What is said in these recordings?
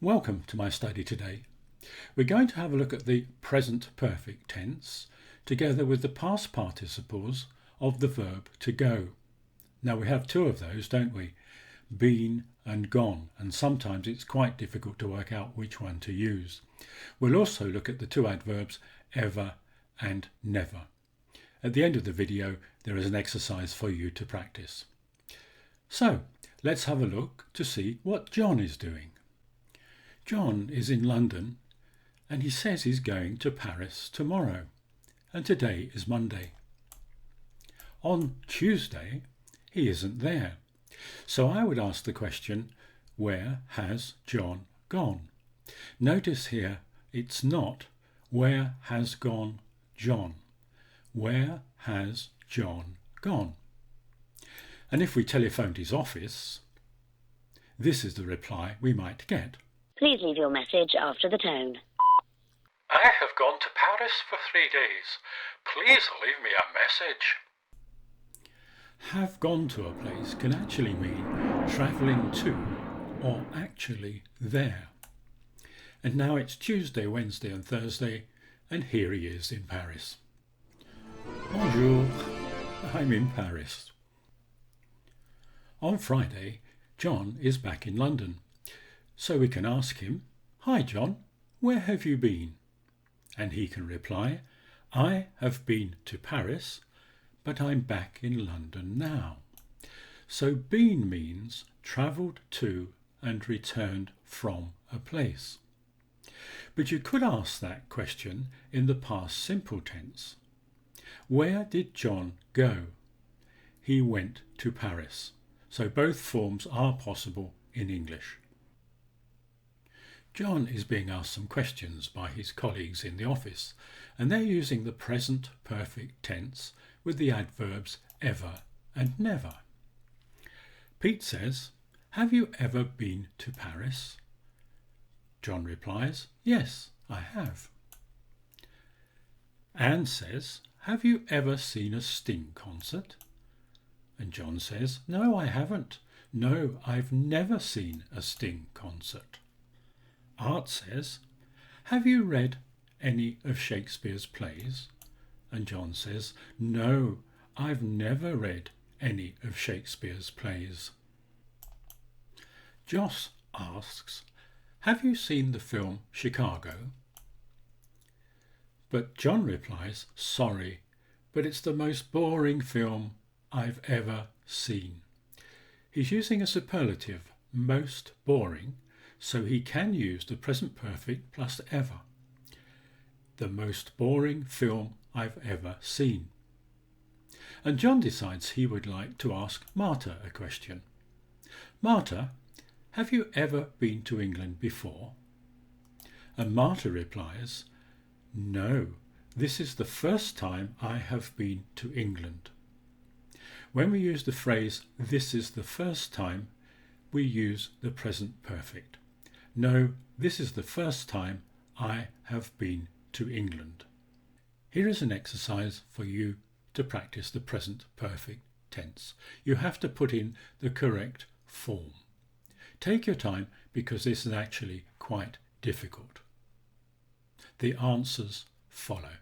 Welcome to my study today. We're going to have a look at the present perfect tense together with the past participles of the verb to go. Now we have two of those, don't we? Been and gone, and sometimes it's quite difficult to work out which one to use. We'll also look at the two adverbs ever and never. At the end of the video there is an exercise for you to practice. So let's have a look to see what John is doing. John is in London and he says he's going to Paris tomorrow, and today is Monday. On Tuesday he isn't there, so I would ask the question, where has John gone? Notice here it's not where has gone John. Where has John gone? And if we telephoned his office, this is the reply we might get. Please leave your message after the tone. I have gone to Paris for 3 days. Please leave me a message. Have gone to a place can actually mean travelling to or actually there. And now it's Tuesday, Wednesday and Thursday, and here he is in Paris. Bonjour, I'm in Paris. On Friday, John is back in London. So we can ask him, "Hi John, where have you been?" And he can reply, "I have been to Paris, but I'm back in London now." So been means travelled to and returned from a place. But you could ask that question in the past simple tense. Where did John go? He went to Paris. So both forms are possible in English. John is being asked some questions by his colleagues in the office, and they're using the present perfect tense with the adverbs ever and never. Pete says, "Have you ever been to Paris?" John replies, "Yes, I have." Anne says, "Have you ever seen a Sting concert?" And John says, "No, I haven't. No, I've never seen a Sting concert." Art says, "Have you read any of Shakespeare's plays?" And John says, "No, I've never read any of Shakespeare's plays." Joss asks, "Have you seen the film Chicago?" But John replies, "Sorry, but it's the most boring film I've ever seen." He's using a superlative, most boring, so he can use the present perfect plus ever. The most boring film I've ever seen. And John decides he would like to ask Marta a question. "Marta, have you ever been to England before?" And Marta replies, "No, this is the first time I have been to England." When we use the phrase, "this is the first time," we use the present perfect. No, this is the first time I have been to England. Here is an exercise for you to practice the present perfect tense. You have to put in the correct form. Take your time because this is actually quite difficult. The answers follow.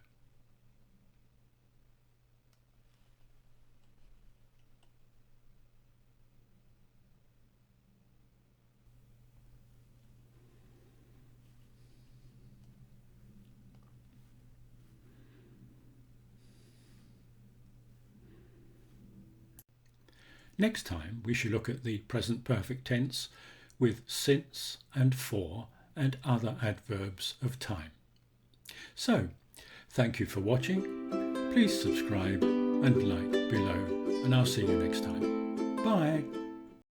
Next time we shall look at the present perfect tense with since and for and other adverbs of time. So, thank you for watching. Please subscribe and like below, and I'll see you next time. Bye.